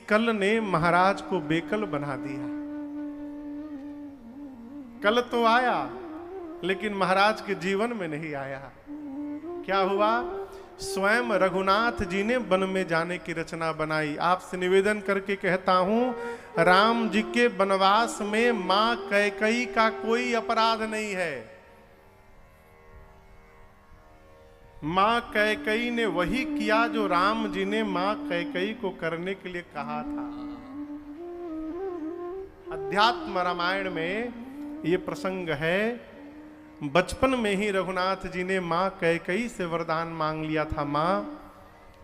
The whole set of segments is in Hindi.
कल ने महाराज को बेकल बना दिया। कल तो आया लेकिन महाराज के जीवन में नहीं आया। क्या हुआ? स्वयं रघुनाथ जी ने वन में जाने की रचना बनाई। आपसे निवेदन करके कहता हूं, राम जी के वनवास में मां कैकेयी का कोई अपराध नहीं है। मां कैकेयी ने वही किया जो राम जी ने मां कैकेयी को करने के लिए कहा था। अध्यात्म रामायण में ये प्रसंग है। बचपन में ही रघुनाथ जी ने मां कैकेयी से वरदान मांग लिया था, मां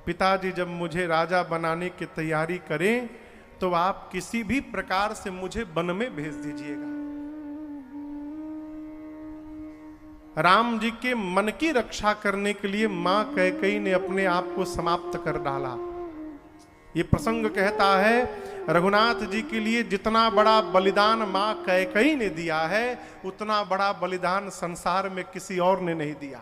पिताजी जब मुझे राजा बनाने की तैयारी करें तो आप किसी भी प्रकार से मुझे वन में भेज दीजिएगा। राम जी के मन की रक्षा करने के लिए मां कैकेयी ने अपने आप को समाप्त कर डाला। ये प्रसंग कहता है रघुनाथ जी के लिए जितना बड़ा बलिदान मां कैकेयी ने दिया है उतना बड़ा बलिदान संसार में किसी और ने नहीं दिया।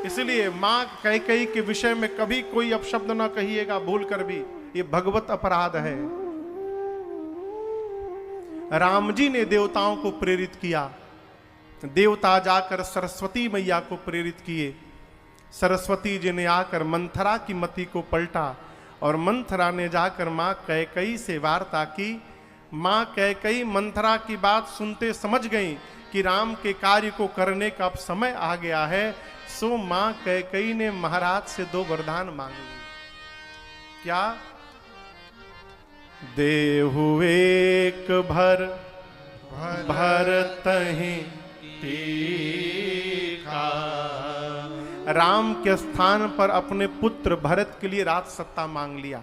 इसलिए मां कैकेयी के विषय में कभी कोई अपशब्द ना कहिएगा भूल कर भी, ये भगवत अपराध है। राम जी ने देवताओं को प्रेरित किया। देवता जाकर सरस्वती मैया को प्रेरित किए। सरस्वती जी ने आकर मंथरा की मति को पलटा और मंथरा ने जाकर मां कैकेयी से वार्ता की। मां कैकेयी मंथरा की बात सुनते समझ गई कि राम के कार्य को करने का अब समय आ गया है। सो मां कैकेयी ने महाराज से 2 वरदान मांगे। क्या? देहु एक भर भरतहि टीका। राम के स्थान पर अपने पुत्र भरत के लिए राज सत्ता मांग लिया।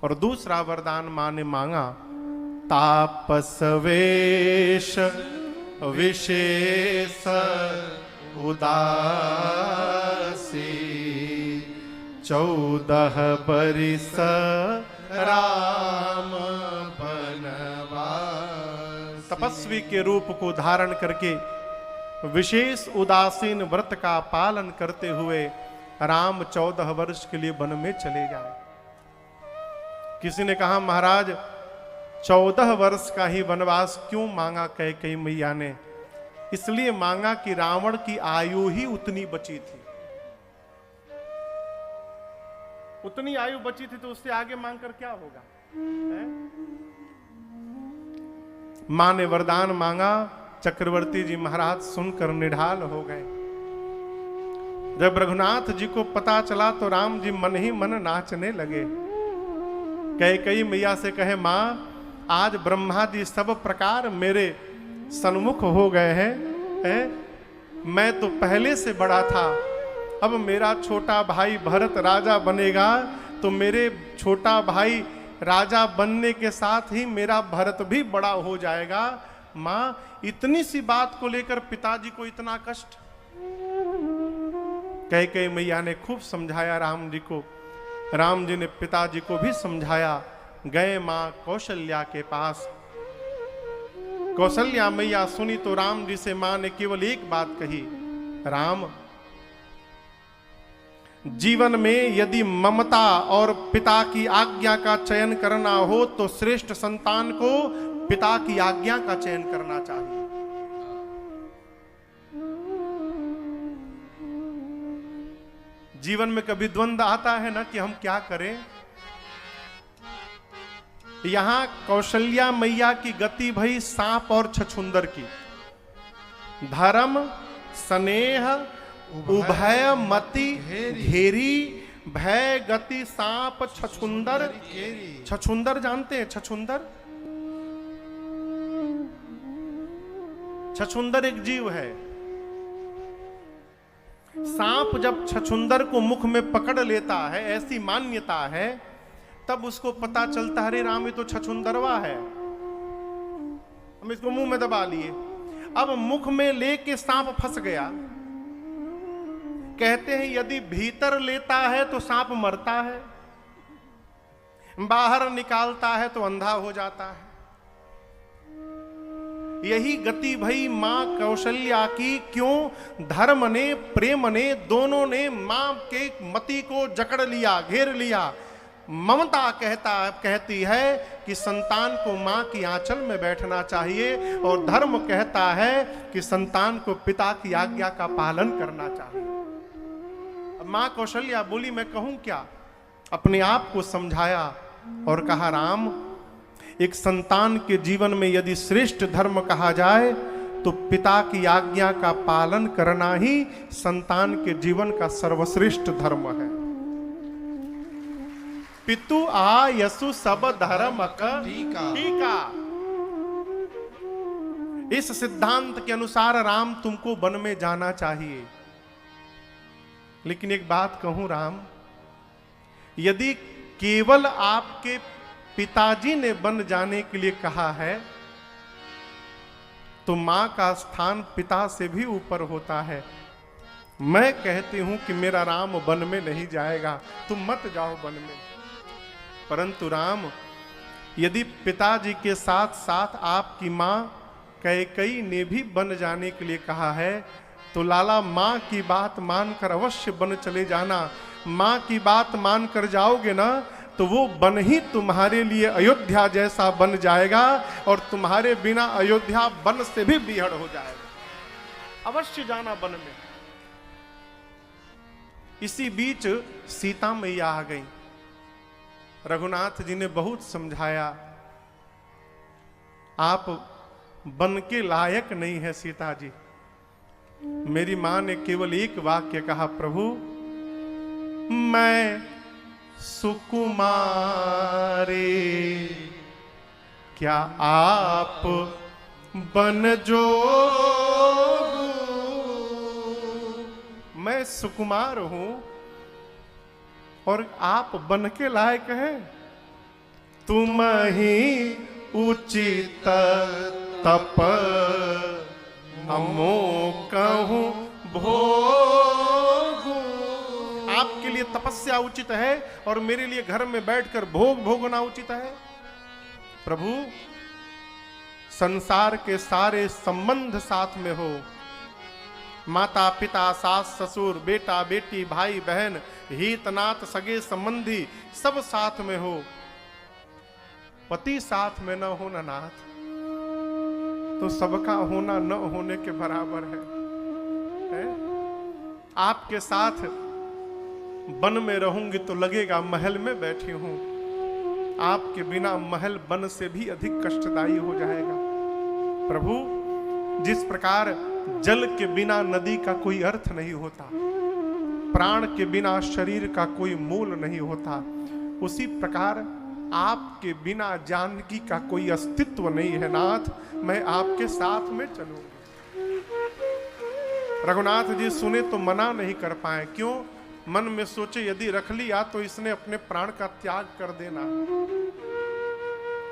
और दूसरा वरदान मां ने मांगा, तापस वेश विशेष उदासी 14 बरिस राम बनवास। तपस्वी के रूप को धारण करके विशेष उदासीन व्रत का पालन करते हुए राम 14 वर्ष के लिए वन में चले गए। किसी ने कहा, महाराज 14 वर्ष का ही वनवास क्यों मांगा कैकेयी मैया ने? इसलिए मांगा कि रावण की आयु ही उतनी बची थी। उतनी आयु बची थी तो उससे आगे मांगकर क्या होगा? मां ने वरदान मांगा। चक्रवर्ती जी महाराज सुनकर निढाल हो गए। जब रघुनाथ जी को पता चला तो राम जी मन ही मन नाचने लगे। कैकेयी मैया से कहे, मां आज ब्रह्मा जी सब प्रकार मेरे सन्मुख हो गए हैं। मैं तो पहले से बड़ा था, अब मेरा छोटा भाई भरत राजा बनेगा तो मेरे छोटा भाई राजा बनने के साथ ही मेरा भरत भी बड़ा हो जाएगा। मां इतनी सी बात को लेकर पिताजी को इतना कष्ट? कैकेयी मैया ने खूब समझाया राम जी को। राम जी ने पिताजी को भी समझाया। गए मां कौशल्या के पास। कौशल्या मैया सुनी तो राम जी से मां ने केवल एक बात कही, राम जीवन में यदि ममता और पिता की आज्ञा का चयन करना हो तो श्रेष्ठ संतान को पिता की आज्ञा का चयन करना चाहिए। जीवन में कभी द्वंद्व आता है ना कि हम क्या करें। यहां कौशल्या मैया की गति भई सांप और छछुंदर की। धर्म स्नेह उभय मति घेरी, भय गति सांप छछुंदर। छछुंदर जानते हैं? छछुंदर, छछुंदर एक जीव है। सांप जब छछुंदर को मुख में पकड़ लेता है, ऐसी मान्यता है, तब उसको पता चलता है, अरे राम ये तो छछुंदरवा है, हम इसको मुंह में दबा लिए। अब मुख में लेके सांप फंस गया। कहते हैं यदि भीतर लेता है तो सांप मरता है, बाहर निकालता है तो अंधा हो जाता है। यही गति भई मां कौशल्या की। क्यों? धर्म ने प्रेम ने दोनों ने मां के मति को जकड़ लिया, घेर लिया। ममता कहती है कि संतान को मां की आंचल में बैठना चाहिए, और धर्म कहता है कि संतान को पिता की आज्ञा का पालन करना चाहिए। अब मां कौशल्या बोली, मैं कहूं क्या? अपने आप को समझाया और कहा, राम, एक संतान के जीवन में यदि श्रेष्ठ धर्म कहा जाए तो पिता की आज्ञा का पालन करना ही संतान के जीवन का सर्वश्रेष्ठ धर्म है। पितु आ यसु सब धर्म टीका। इस सिद्धांत के अनुसार राम तुमको वन में जाना चाहिए। लेकिन एक बात कहूं राम, यदि केवल आपके पिताजी ने वन जाने के लिए कहा है तो मां का स्थान पिता से भी ऊपर होता है। मैं कहती हूं कि मेरा राम वन में नहीं जाएगा, तुम मत जाओ वन में। परंतु राम, यदि पिताजी के साथ साथ आपकी मां कैकेयी ने भी वन जाने के लिए कहा है तो लाला, मां की बात मानकर अवश्य वन चले जाना। मां की बात मानकर जाओगे ना तो वो वन ही तुम्हारे लिए अयोध्या जैसा बन जाएगा, और तुम्हारे बिना अयोध्या वन से भी बिहड़ हो जाएगा। अवश्य जाना वन में। इसी बीच सीता मैया आ गई। रघुनाथ जी ने बहुत समझाया, आप वन के लायक नहीं है सीता जी। मेरी मां ने केवल एक वाक्य कहा, प्रभु मैं सुकुमारी, क्या आप बन जोगू? मैं सुकुमार हूं और आप बन के लायक हैं। तुम ही उचित तप हमो कहूं भोगू। आपके लिए तपस्या उचित है और मेरे लिए घर में बैठकर भोग भोगना उचित है। प्रभु, संसार के सारे संबंध साथ में हो, माता पिता सास ससुर बेटा बेटी भाई बहन हित नात सगे संबंधी सब साथ में हो, पति साथ में न हो नाथ तो सबका होना न होने के बराबर है? आपके साथ वन में रहूंगी तो लगेगा महल में बैठी हूं, आपके बिना महल वन से भी अधिक कष्टदायी हो जाएगा। प्रभु, जिस प्रकार जल के बिना नदी का कोई अर्थ नहीं होता, प्राण के बिना शरीर का कोई मूल नहीं होता, उसी प्रकार आपके बिना जानकी का कोई अस्तित्व नहीं है। नाथ, मैं आपके साथ में चलूंगी। रघुनाथ जी सुने तो मना नहीं कर पाए। क्यों? मन में सोचे यदि रख लिया तो इसने अपने प्राण का त्याग कर देना।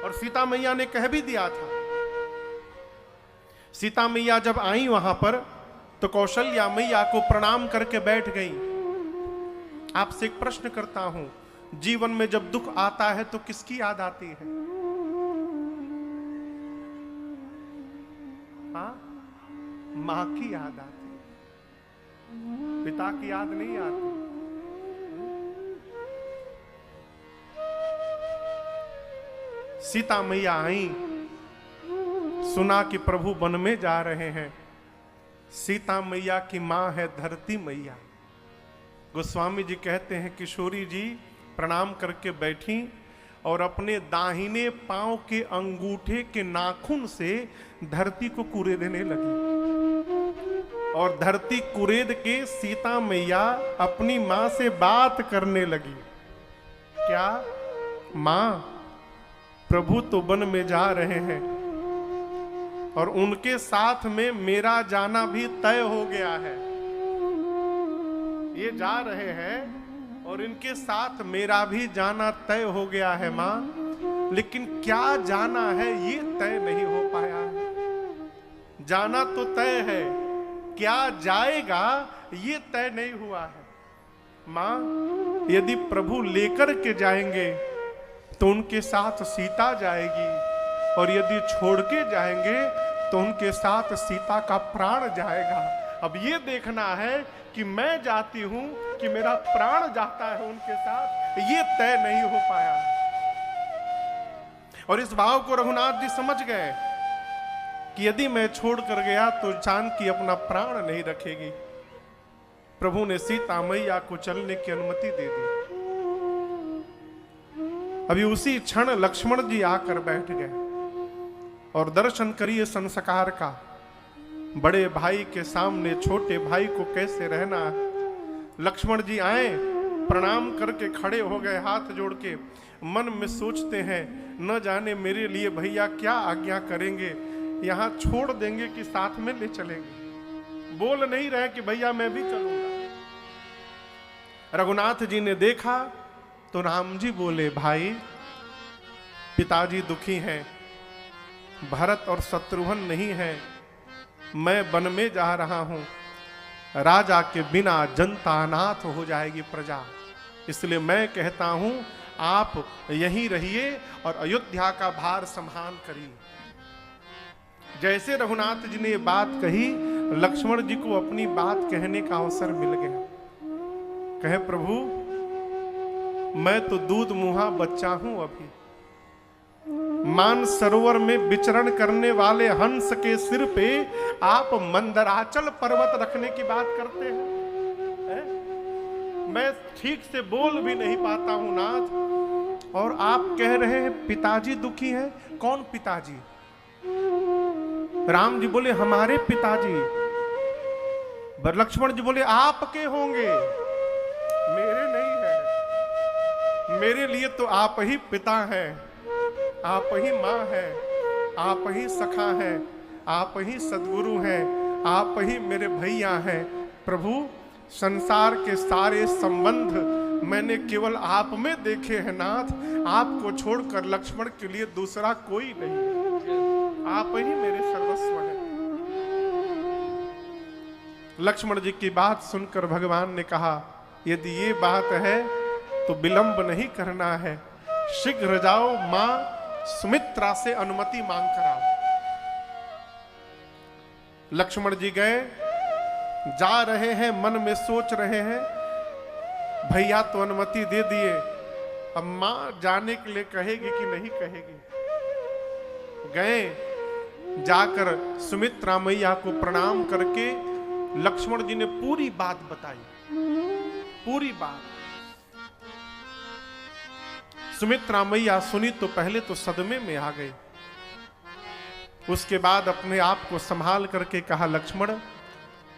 और सीता मैया ने कह भी दिया था। सीता मैया जब आई वहां पर तो कौशल्या मैया को प्रणाम करके बैठ गई। आपसे एक प्रश्न करता हूं, जीवन में जब दुख आता है तो किसकी याद आती है? हाँ, मां की याद आती है, पिता की याद नहीं आती। सीता मैया आई, सुना कि प्रभु वन में जा रहे हैं। सीता मैया की मां है धरती मैया। गोस्वामी जी कहते हैं किशोरी जी प्रणाम करके बैठी और अपने दाहिने पांव के अंगूठे के नाखून से धरती को कुरेदने लगी, और धरती कुरेद के सीता मैया अपनी मां से बात करने लगी। क्या? मां, प्रभु तो वन में जा रहे हैं और उनके साथ में मेरा जाना भी तय हो गया है। ये जा रहे हैं और इनके साथ मेरा भी जाना तय हो गया है मां, लेकिन क्या जाना है ये तय नहीं हो पाया है। जाना तो तय है, क्या जाएगा ये तय नहीं हुआ है। मां, यदि प्रभु लेकर के जाएंगे तो उनके साथ सीता जाएगी, और यदि छोड़ के जाएंगे तो उनके साथ सीता का प्राण जाएगा। अब ये देखना है कि मैं जाती हूं कि मेरा प्राण जाता है उनके साथ, ये तय नहीं हो पाया। और इस भाव को रघुनाथ जी समझ गए कि यदि मैं छोड़ कर गया तो जानकी अपना प्राण नहीं रखेगी। प्रभु ने सीता मैया को चलने की अनुमति दे दी। अभी उसी क्षण लक्ष्मण जी आकर बैठ गए और दर्शन करिए संस्कार का। बड़े भाई के सामने छोटे भाई को कैसे रहना है। लक्ष्मण जी आए, प्रणाम करके खड़े हो गए हाथ जोड़ के। मन में सोचते हैं न जाने मेरे लिए भैया क्या आज्ञा करेंगे, यहां छोड़ देंगे कि साथ में ले चलेंगे। बोल नहीं रहे कि भैया मैं भी चलूंगा। रघुनाथ जी ने देखा तो राम जी बोले, भाई पिताजी दुखी हैं, भरत और शत्रुघ्न नहीं है, मैं वन में जा रहा हूं, राजा के बिना जनता अनाथ हो जाएगी प्रजा, इसलिए मैं कहता हूं आप यहीं रहिए और अयोध्या का भार संभाल करिए। जैसे रघुनाथ जी ने ये बात कही, लक्ष्मण जी को अपनी बात कहने का अवसर मिल गया। कहे प्रभु मैं तो दूध मुहा बच्चा हूं, अभी मान सरोवर में विचरण करने वाले हंस के सिर पे आप मंदराचल पर्वत रखने की बात करते हैं? मैं ठीक से बोल भी नहीं पाता हूं नाथ, और आप कह रहे हैं पिताजी दुखी हैं। कौन पिताजी? राम जी बोले हमारे पिताजी। लक्ष्मण जी बोले आपके होंगे, मेरे नहीं है। मेरे लिए तो आप ही पिता हैं, आप ही माँ है, आप ही सखा है, आप ही सद्गुरु हैं, आप ही मेरे भैया हैं। प्रभु संसार के सारे संबंध मैंने केवल आप में देखे हैं नाथ, आपको छोड़कर लक्ष्मण के लिए दूसरा कोई नहीं, आप ही मेरे सर्वस्व हैं। लक्ष्मण जी की बात सुनकर भगवान ने कहा, यदि ये बात है तो विलंब नहीं करना है, शीघ्र जाओ मां सुमित्रा से अनुमति मांग कर आओ। लक्ष्मण जी गए, जा रहे हैं, मन में सोच रहे हैं भैया तो अनुमति दे दिए, अब मां जाने के लिए कहेगी कि नहीं कहेगी। गए, जाकर सुमित्रा मैया को प्रणाम करके लक्ष्मण जी ने पूरी बात बताई, पूरी बात। सुमित्रा मैया सुनी तो पहले तो सदमे में आ गई, उसके बाद अपने आप को संभाल करके कहा, लक्ष्मण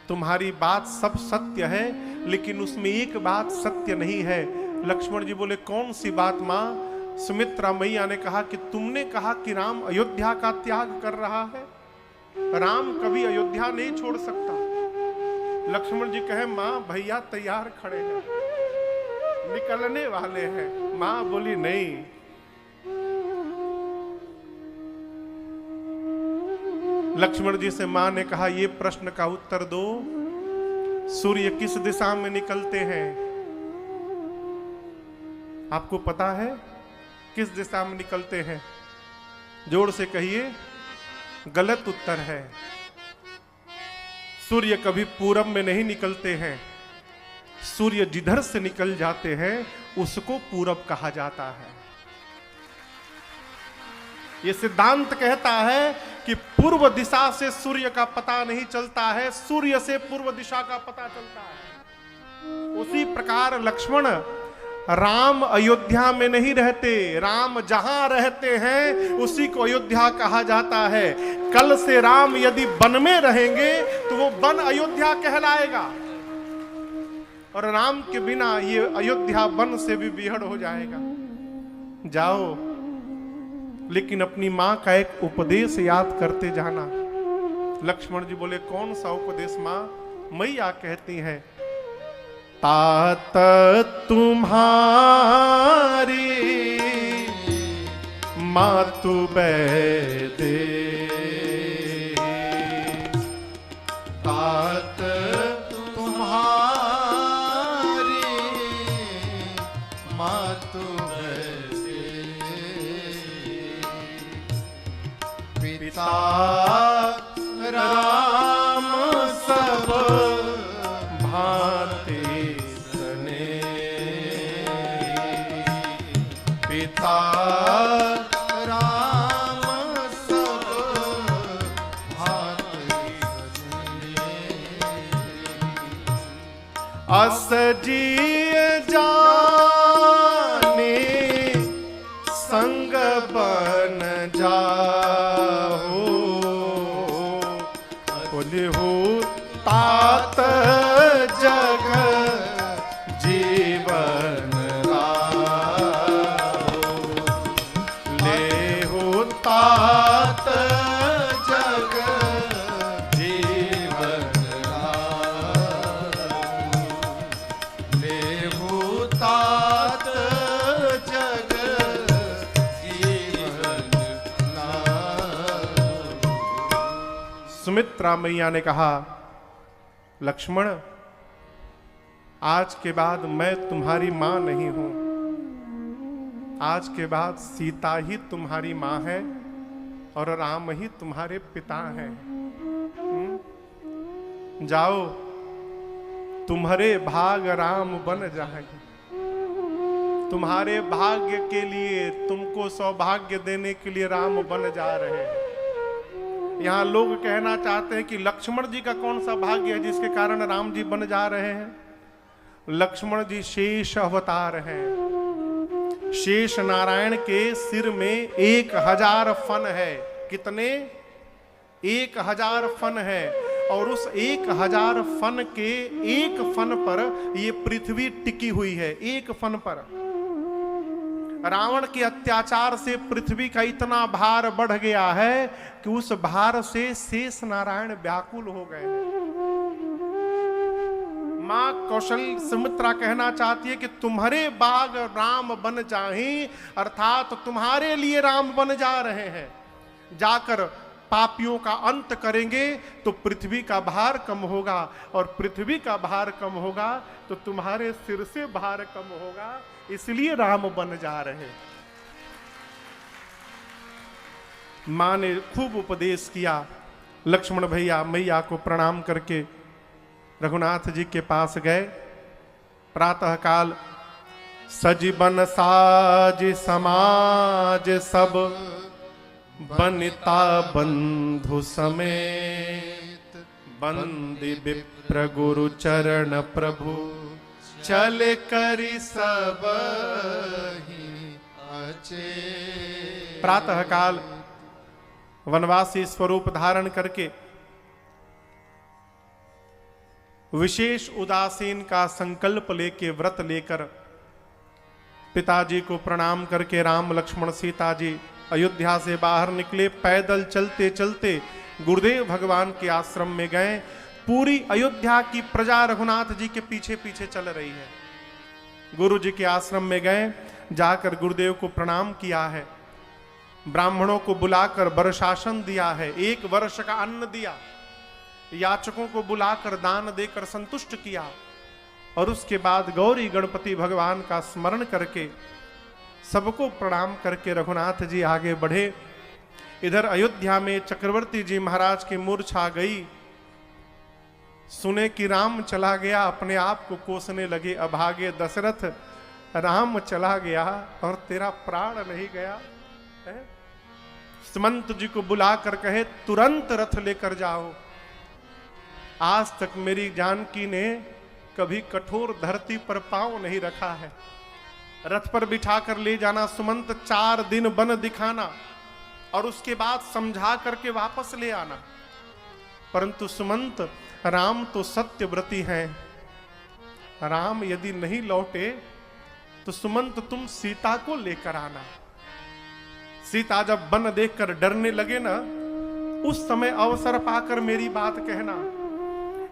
तुम्हारी बात सब सत्य है, लेकिन उसमें एक बात सत्य नहीं है। लक्ष्मण जी बोले कौन सी बात मां? सुमित्रा मैया ने कहा कि तुमने कहा कि राम अयोध्या का त्याग कर रहा है, राम कभी अयोध्या नहीं छोड़ सकता। लक्ष्मण जी कहे मां भैया तैयार खड़े हैं, निकलने वाले हैं। मां बोली नहीं, लक्ष्मण जी से मां ने कहा ये प्रश्न का उत्तर दो, सूर्य किस दिशा में निकलते हैं? आपको पता है किस दिशा में निकलते हैं? जोर से कहिए। गलत उत्तर है, सूर्य कभी पूरब में नहीं निकलते हैं, सूर्य जिधर से निकल जाते हैं उसको पूरब कहा जाता है। यह सिद्धांत कहता है कि पूर्व दिशा से सूर्य का पता नहीं चलता है, सूर्य से पूर्व दिशा का पता चलता है। उसी प्रकार लक्ष्मण, राम अयोध्या में नहीं रहते, राम जहां रहते हैं उसी को अयोध्या कहा जाता है। कल से राम यदि वन में रहेंगे तो वो वन अयोध्या कहलाएगा, और राम के बिना ये अयोध्या वन से भी बिहड़ हो जाएगा। जाओ, लेकिन अपनी मां का एक उपदेश याद करते जाना। लक्ष्मण जी बोले कौन सा उपदेश मां? मैया कहती हैं, तात तुम्हारी मातु बैदे, तात तुम्हारी मातु बैदे, पिता राम सब पिता राम सब भांति अस जिय जाने संग बन जाओ हो तात जग जीवन राहो ले हो तात जग जीवन राहो ले हो तात जग जीवन राहो। सुमित्रा मैया ने कहा, लक्ष्मण, आज के बाद मैं तुम्हारी मां नहीं हूं, आज के बाद सीता ही तुम्हारी मां है और राम ही तुम्हारे पिता हैं। जाओ, तुम्हारे भाग राम बन जाएंगे। तुम्हारे भाग्य के लिए, तुमको सौभाग्य देने के लिए राम बन जा रहे हैं। यहाँ लोग कहना चाहते हैं कि लक्ष्मण जी का कौन सा भाग्य है जिसके कारण राम जी बन जा रहे हैं। लक्ष्मण जी शेष अवतार हैं। शेष नारायण के सिर में 1000 फन है। कितने? 1000 फन है। और उस 1000 फन के एक फन पर ये पृथ्वी टिकी हुई है। एक फन पर रावण के अत्याचार से पृथ्वी का इतना भार बढ़ गया है कि उस भार से शेष नारायण व्याकुल हो गए। मां कौशल सुमित्रा कहना चाहती है कि तुम्हारे बाग राम बन जाएं, अर्थात तुम्हारे लिए राम बन जा रहे हैं। जाकर पापियों का अंत करेंगे तो पृथ्वी का भार कम होगा, और पृथ्वी का भार कम होगा तो तुम्हारे सिर से भार कम होगा, इसलिए राम बन जा रहे। मां ने खूब उपदेश किया। लक्ष्मण भैया मैया को प्रणाम करके रघुनाथ जी के पास गए। प्रातः काल सजीवन साज समाज सब बनिता बंधु समेत, बंदी विप्र गुरु चरण प्रभु चल करी सब ही अचे। प्रातः काल वनवासी स्वरूप धारण करके विशेष उदासीन का संकल्प लेके, व्रत लेकर पिताजी को प्रणाम करके राम लक्ष्मण सीता जी अयोध्या से बाहर निकले। पैदल चलते चलते गुरुदेव भगवान के आश्रम में गए। पूरी अयोध्या की प्रजा रघुनाथ जी के पीछे पीछे चल रही है। गुरु जी के आश्रम में गए, जाकर गुरुदेव को प्रणाम किया है। ब्राह्मणों को बुलाकर वर्षासन दिया है, 1 वर्ष का अन्न दिया। याचकों को बुलाकर दान देकर संतुष्ट किया। और उसके बाद गौरी गणपति भगवान का स्मरण करके सबको प्रणाम करके रघुनाथ जी आगे बढ़े। इधर अयोध्या में चक्रवर्ती जी महाराज की मूर्छा गई। सुने कि राम चला गया, अपने आप को कोसने लगे, अभागे दशरथ, राम चला गया और तेरा प्राण नहीं गया है? सुमंत जी को बुलाकर कहे तुरंत रथ लेकर जाओ। आज तक मेरी जानकी ने कभी कठोर धरती पर पांव नहीं रखा है। रथ पर बिठाकर ले जाना, सुमंत 4 दिन वन दिखाना और उसके बाद समझा करके वापस ले आना। परंतु सुमंत, राम तो सत्यव्रती हैं। राम यदि नहीं लौटे तो सुमंत तुम सीता को लेकर आना। सीता जब वन देखकर डरने लगे ना, उस समय अवसर पाकर मेरी बात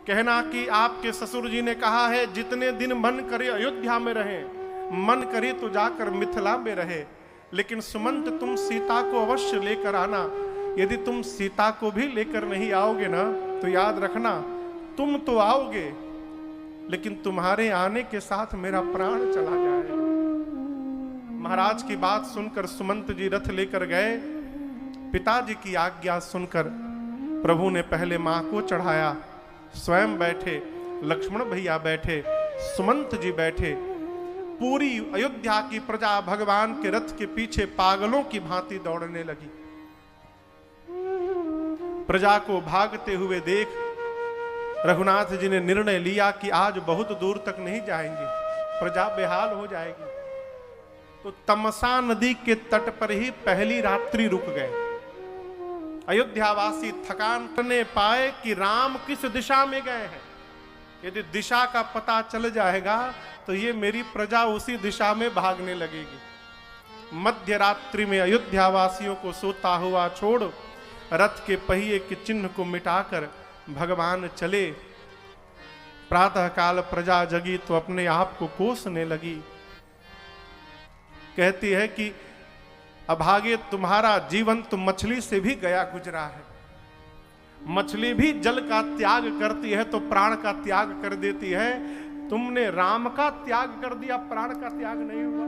कहना कि आपके ससुर जी ने कहा है जितने दिन मन करे अयोध्या में रहे, मन करे तो जाकर मिथिला में रहे, लेकिन सुमंत तुम सीता को अवश्य लेकर आना। यदि तुम सीता को भी लेकर नहीं आओगे ना तो याद रखना तुम तो आओगे, लेकिन तुम्हारे आने के साथ मेरा प्राण चला जाएगा। महाराज की बात सुनकर सुमंत जी रथ लेकर गए। पिताजी की आज्ञा सुनकर प्रभु ने पहले मां को चढ़ाया, स्वयं बैठे, लक्ष्मण भैया बैठे, सुमंत जी बैठे। पूरी अयोध्या की प्रजा भगवान के रथ के पीछे पागलों की भांति दौड़ने लगी। प्रजा को भागते हुए देख रघुनाथ जी ने निर्णय लिया कि आज बहुत दूर तक नहीं जाएंगे, प्रजा बेहाल हो जाएगी। तो तमसा नदी के तट पर ही पहली रात्रि रुक गए। अयोध्यावासी थकान करने पाए कि राम किस दिशा में गए हैं। यदि दिशा का पता चल जाएगा तो ये मेरी प्रजा उसी दिशा में भागने लगेगी। मध्य रात्रि में अयोध्यावासियों को सोता हुआ छोड़ रथ के पहिए के चिन्ह को मिटाकर भगवान चले। प्रातःकाल प्रजा जगी तो अपने आप को कोसने लगी। कहती है कि अभागे तुम्हारा जीवन तो मछली से भी गया गुजरा है। मछली भी जल का त्याग करती है तो प्राण का त्याग कर देती है। तुमने राम का त्याग कर दिया, प्राण का त्याग नहीं हुआ।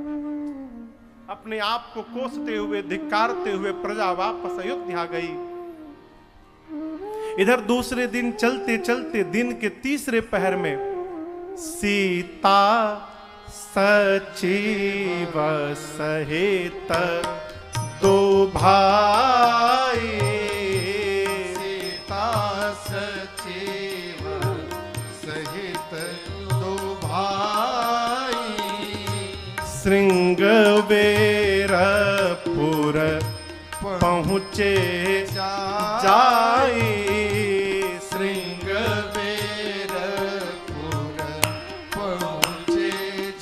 अपने आप को कोसते हुए धिक्कारते हुए प्रजा वापस अयोध्या गई। इधर दूसरे दिन चलते चलते दिन के तीसरे पहर में सीता सचिव सहित दो भाई, सीता सचिव सहित दो भाई, श्रृंगवेरपुर पहुँचे जाई, श्रृंगवेरपुर पहुँचे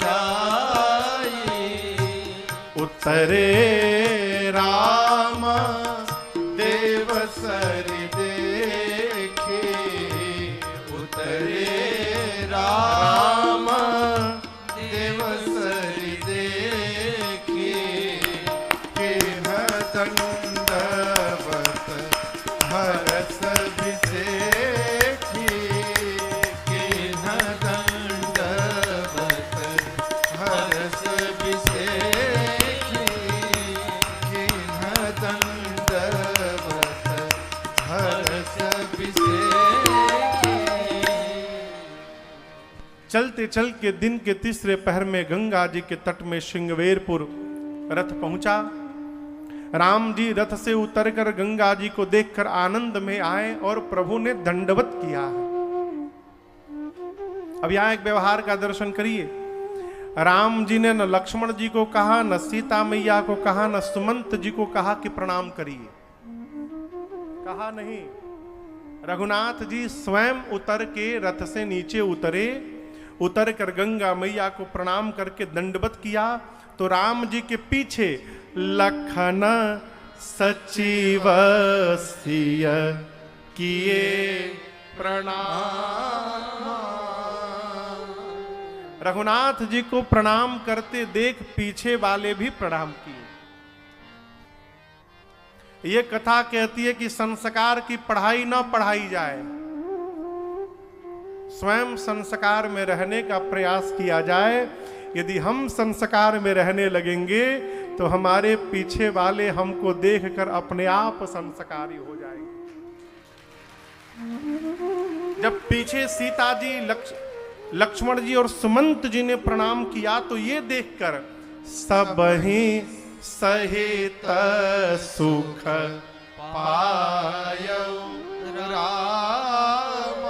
जाई, उतरे राम देव सरि देखे, उतरे राम देव सरि देखे, किन्ह दंडवत हरस विसेखी, किन्ह दंडवत हरस विसेखी, किन्ह दंडवत हरस विसेखी। चलते चल के दिन के तीसरे पहर में गंगा जी के तट में श्रृंगवेरपुर रथ पहुंचा। राम जी रथ से उतरकर गंगा जी को देखकर आनंद में आए और प्रभु ने दंडवत किया। अब यहां एक व्यवहार का दर्शन करिए। राम जी ने न लक्ष्मण जी को कहा, न सीता मैया को कहा, न सुमंत जी को कहा कि प्रणाम करिए, कहा नहीं। रघुनाथ जी स्वयं उतर के रथ से नीचे उतरे, उतर कर गंगा मैया को प्रणाम करके दंडवत किया। तो राम जी के पीछे लखन सचिव सिय किए प्रणाम। रघुनाथ जी को प्रणाम करते देख पीछे वाले भी प्रणाम किए। ये कथा कहती है कि संस्कार की पढ़ाई न पढ़ाई जाए, स्वयं संस्कार में रहने का प्रयास किया जाए। यदि हम संस्कार में रहने लगेंगे तो हमारे पीछे वाले हमको देखकर अपने आप संस्कारी हो जाएंगे। जब पीछे सीता जी, लक्ष्मण जी और सुमंत जी ने प्रणाम किया तो ये देखकर सबहि सहित सुख पायौ राम।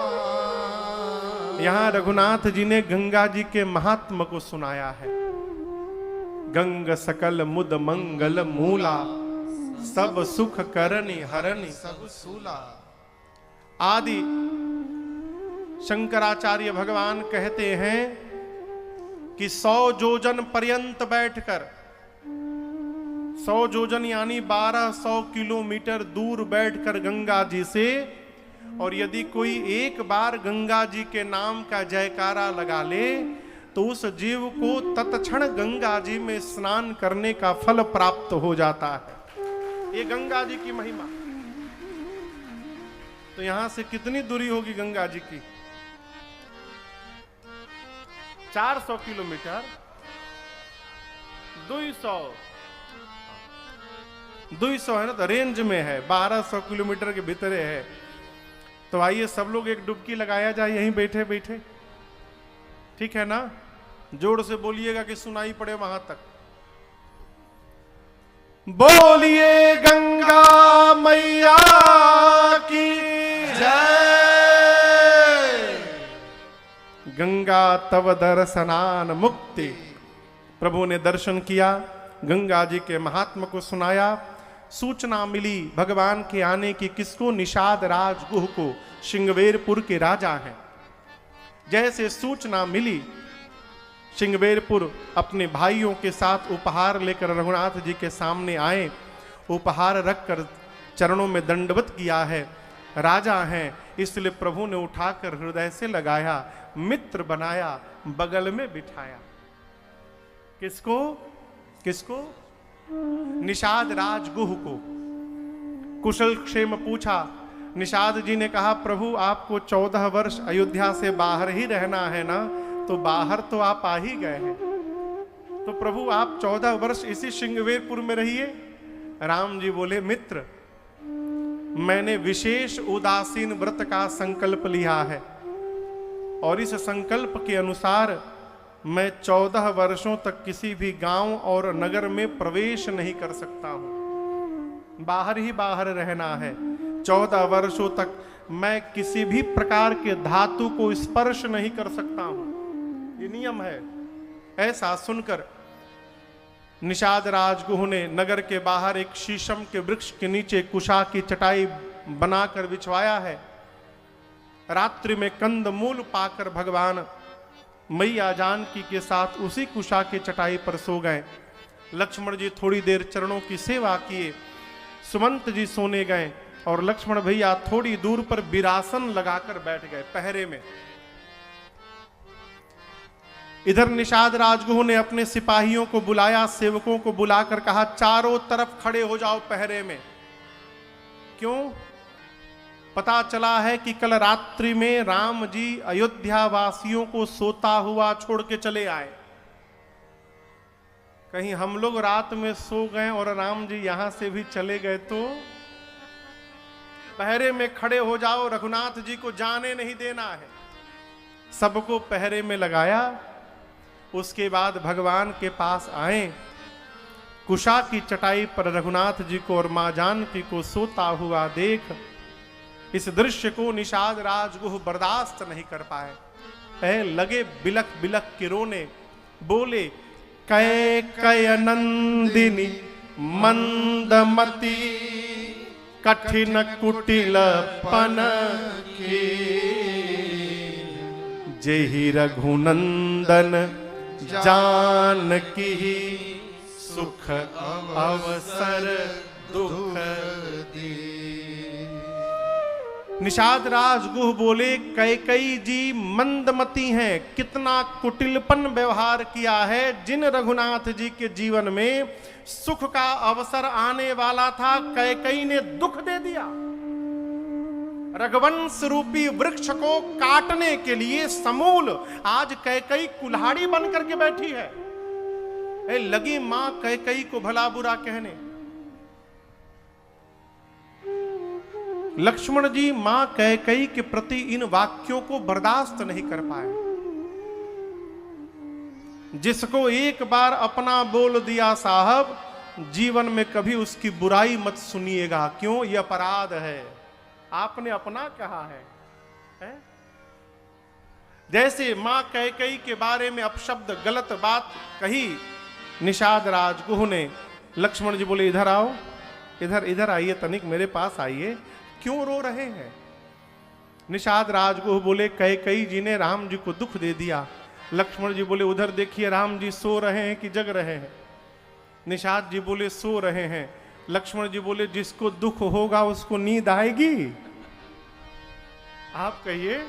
यहां रघुनाथ जी ने गंगा जी के महात्म को सुनाया है। गंग सकल मुद मंगल मूला, सब सुख करनी हरनी सब सूला। आदि शंकराचार्य भगवान कहते हैं कि 100 जोजन पर्यंत बैठकर, 100 जोजन यानी 1200 किलोमीटर दूर बैठकर गंगा जी से, और यदि कोई एक बार गंगा जी के नाम का जयकारा लगा ले तो उस जीव को तत्क्षण गंगा जी में स्नान करने का फल प्राप्त हो जाता है। ये गंगा जी की महिमा। तो यहां से कितनी दूरी होगी गंगा जी की? 400 किलोमीटर, 200 है ना, तो रेंज में है, 1200 किलोमीटर के भीतर है। तो आइए सब लोग एक डुबकी लगाया जाए यहीं बैठे बैठे, ठीक है ना? जोर से बोलिएगा कि सुनाई पड़े वहां तक। बोलिए गंगा मैया की जय। गंगा तव दर्शनान मुक्ति। प्रभु ने दर्शन किया, गंगा जी के महात्म को सुनाया। सूचना मिली भगवान के आने की किसको? निषाद राज गुह को, श्रृंगवेरपुर के राजा हैं। जैसे सूचना मिली, श्रृंगवेरपुर अपने भाइयों के साथ उपहार लेकर रघुनाथ जी के सामने आए। उपहार रखकर चरणों में दंडवत किया है। राजा हैं इसलिए प्रभु ने उठाकर हृदय से लगाया, मित्र बनाया, बगल में बिठाया। किसको? किसको? निषाद राज गुह को। कुशल क्षेम पूछा। निषाद जी ने कहा, प्रभु आपको 14 वर्ष अयोध्या से बाहर ही रहना है ना, तो बाहर तो आप आ ही गए हैं, तो प्रभु आप 14 वर्ष इसी श्रृंगवेरपुर में रहिए। राम जी बोले, मित्र मैंने विशेष उदासीन व्रत का संकल्प लिया है और इस संकल्प के अनुसार मैं 14 वर्षों तक किसी भी गांव और नगर में प्रवेश नहीं कर सकता हूं। बाहर ही बाहर रहना है। 14 वर्षों तक मैं किसी भी प्रकार के धातु को स्पर्श नहीं कर सकता हूं, ये नियम है। ऐसा सुनकर निषाद राजगुह ने नगर के बाहर एक शीशम के वृक्ष के नीचे कुशा की चटाई बनाकर बिछवाया है। रात्रि में कंद मूल पाकर भगवान मैया जानकी के साथ उसी कुशा की चटाई पर सो गए। लक्ष्मण जी थोड़ी देर चरणों की सेवा किए। सुमंत जी सोने गए और लक्ष्मण भैया थोड़ी दूर पर विरासन लगाकर बैठ गए पहरे में। इधर निषाद राजगुह ने अपने सिपाहियों को बुलाया, सेवकों को बुलाकर कहा, चारों तरफ खड़े हो जाओ पहरे में। क्यों? पता चला है कि कल रात्रि में राम जी अयोध्या वासियों को सोता हुआ छोड़ के चले आए। कहीं हम लोग रात में सो गए और राम जी यहां से भी चले गए तो? पहरे में खड़े हो जाओ, रघुनाथ जी को जाने नहीं देना है। सबको पहरे में लगाया। उसके बाद भगवान के पास आए। कुशा की चटाई पर रघुनाथ जी को और मां जानकी को सोता हुआ देख इस दृश्य को निषाद राजगुह बर्दाश्त नहीं कर पाए। लगे बिलख बिलख के रोने। बोले, कैकय नंदिनी मंदमती कठिन कुटिलपन की जेहि रघुनंदन जानकी सुख अवसर दुख दी। निषाद राजगुह बोले, कैकई जी मंदमती हैं, कितना कुटिलपन व्यवहार किया है। जिन रघुनाथ जी के जीवन में सुख का अवसर आने वाला था, कैकई ने दुख दे दिया। रघुवंश रूपी वृक्ष को काटने के लिए समूल आज कैकई कुल्हाड़ी बन करके बैठी है। लगी मां कैकई को भला बुरा कहने। लक्ष्मण जी मां कैकई के प्रति इन वाक्यों को बर्दाश्त नहीं कर पाए। जिसको एक बार अपना बोल दिया साहब, जीवन में कभी उसकी बुराई मत सुनिएगा। क्यों? यह अपराध है। आपने अपना कहा है? जैसे मां कैकई के बारे में अपशब्द गलत बात कही निषाद राजगुह ने। लक्ष्मण जी बोले, इधर आओ, इधर इधर आइए, तनिक मेरे पास आइए। क्यों रो रहे हैं? निषाद राजगुह बोले, कैकई जी ने राम जी को दुख दे दिया। लक्ष्मण जी बोले, उधर देखिए, राम जी सो रहे हैं कि जग रहे हैं? निषाद जी बोले, सो रहे हैं। लक्ष्मण जी बोले, जिसको दुख होगा उसको नींद आएगी? आप कहिए,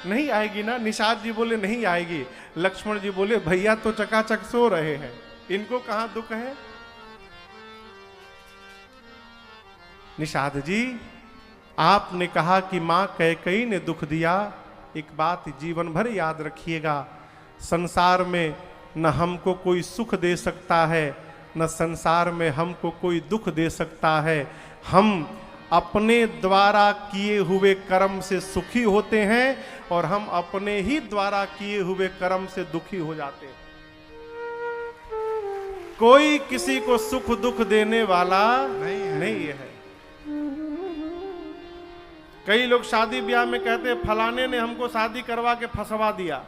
नहीं आएगी ना? निषाद जी बोले, नहीं आएगी। लक्ष्मण जी बोले, भैया तो चकाचक सो रहे हैं, इनको कहां दुख है? निषाद जी, आपने कहा कि मां कैकई ने दुख दिया। एक बात जीवन भर याद रखिएगा, संसार में न हमको कोई सुख दे सकता है, न संसार में हमको कोई दुख दे सकता है। हम अपने द्वारा किए हुए कर्म से सुखी होते हैं और हम अपने ही द्वारा किए हुए कर्म से दुखी हो जाते हैं। कोई किसी को सुख दुख देने वाला नहीं है। कई लोग शादी ब्याह में कहते हैं फलाने ने हमको शादी करवा के फंसवा दिया।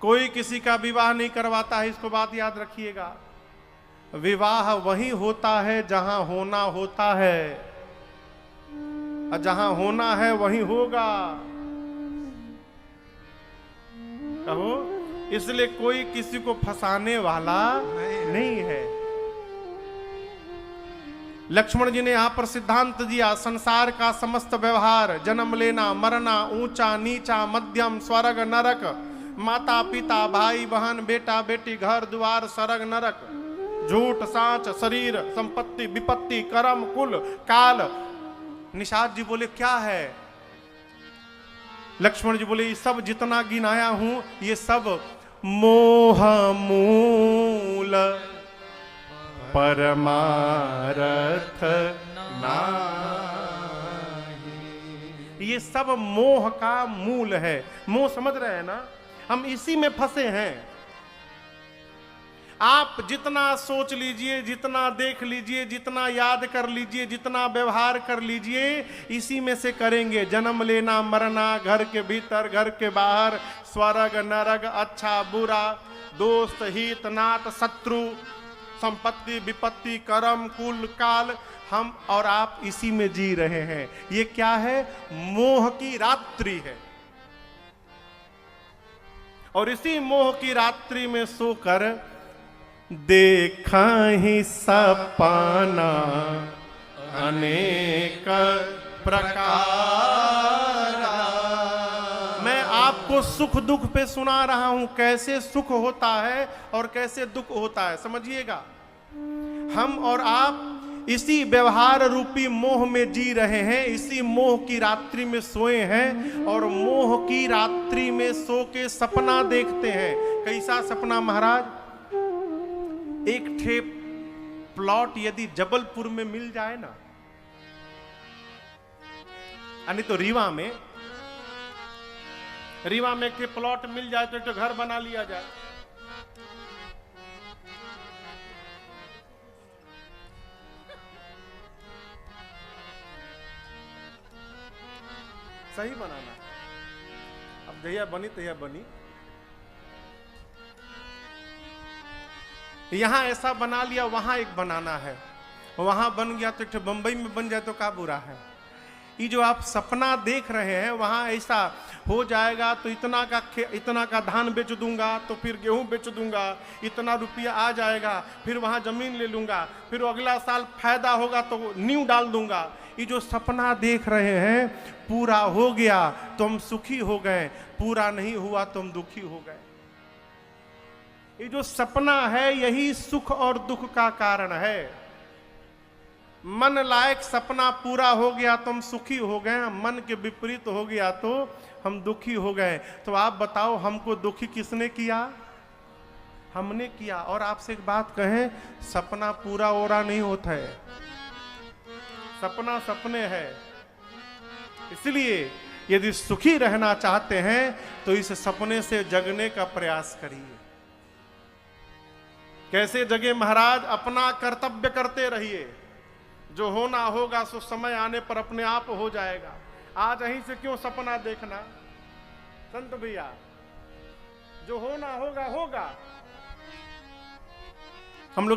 कोई किसी का विवाह नहीं करवाता है, इसको बात याद रखिएगा। विवाह वही होता है जहां होना होता है, और जहां होना है वही होगा। कहो, इसलिए कोई किसी को फंसाने वाला नहीं है। लक्ष्मण जी ने यहां पर सिद्धांत दिया, संसार का समस्त व्यवहार, जन्म लेना मरना, ऊंचा नीचा मध्यम स्वर्ग नरक, माता पिता भाई बहन बेटा बेटी, घर द्वार स्वर्ग नरक, झूठ साच शरीर संपत्ति विपत्ति कर्म कुल काल। निषाद जी बोले क्या है? लक्ष्मण जी बोले ये सब जितना गिनाया हूं ये सब मोह मूल परमारथ नाही। ये सब मोह का मूल है। मोह समझ रहे हैं ना? हम इसी में फंसे हैं। आप जितना सोच लीजिए, जितना देख लीजिए, जितना याद कर लीजिए, जितना व्यवहार कर लीजिए, इसी में से करेंगे। जन्म लेना मरना, घर के भीतर घर के बाहर, स्वर्ग नरक, अच्छा बुरा, दोस्त हित नात शत्रु, संपत्ति विपत्ति कर्म कुल काल, हम और आप इसी में जी रहे हैं। ये क्या है? मोह की रात्रि है। और इसी मोह की रात्रि में सोकर देखा ही सपना अनेक प्रकार। मैं आपको सुख दुख पे सुना रहा हूं, कैसे सुख होता है और कैसे दुख होता है, समझिएगा। हम और आप इसी व्यवहार रूपी मोह में जी रहे हैं, इसी मोह की रात्रि में सोए हैं और मोह की रात्रि में सो के सपना देखते हैं। कैसा सपना महाराज? एक ठे प्लॉट यदि जबलपुर में मिल जाए ना, यानी तो रीवा में एक ठे प्लॉट मिल जाए तो एक घर बना लिया जाए। सही बनाना। अब जहिया बनी तहिया बनी। यहां ऐसा बना लिया, वहां एक बनाना है, वहां बन गया तो एक बंबई में बन जाए तो क्या बुरा है। ये जो आप सपना देख रहे हैं वहां ऐसा हो जाएगा तो इतना का धान बेच दूंगा, तो फिर गेहूं बेच दूंगा, इतना रुपया आ जाएगा, फिर वहां जमीन ले लूंगा, फिर अगला साल फायदा होगा तो नींव डाल दूंगा। ये जो सपना देख रहे हैं पूरा हो गया तो हम सुखी हो गए, पूरा नहीं हुआ तो हम दुखी हो गए। ये जो सपना है यही सुख और दुख का कारण है। मन लायक सपना पूरा हो गया तो हम सुखी हो गए, मन के विपरीत हो गया तो हम दुखी हो गए। तो आप बताओ हमको दुखी किसने किया? हमने किया। और आपसे एक बात कहें, सपना पूरा ओरा नहीं होता है, सपना सपने हैं। इसलिए यदि सुखी रहना चाहते हैं तो इस सपने से जगने का प्रयास करिए। कैसे जगे महाराज? अपना कर्तव्य करते रहिए। जो होना होगा सो समय आने पर अपने आप हो जाएगा। आज यहीं से क्यों सपना देखना संत भैया? जो होना होगा होगा।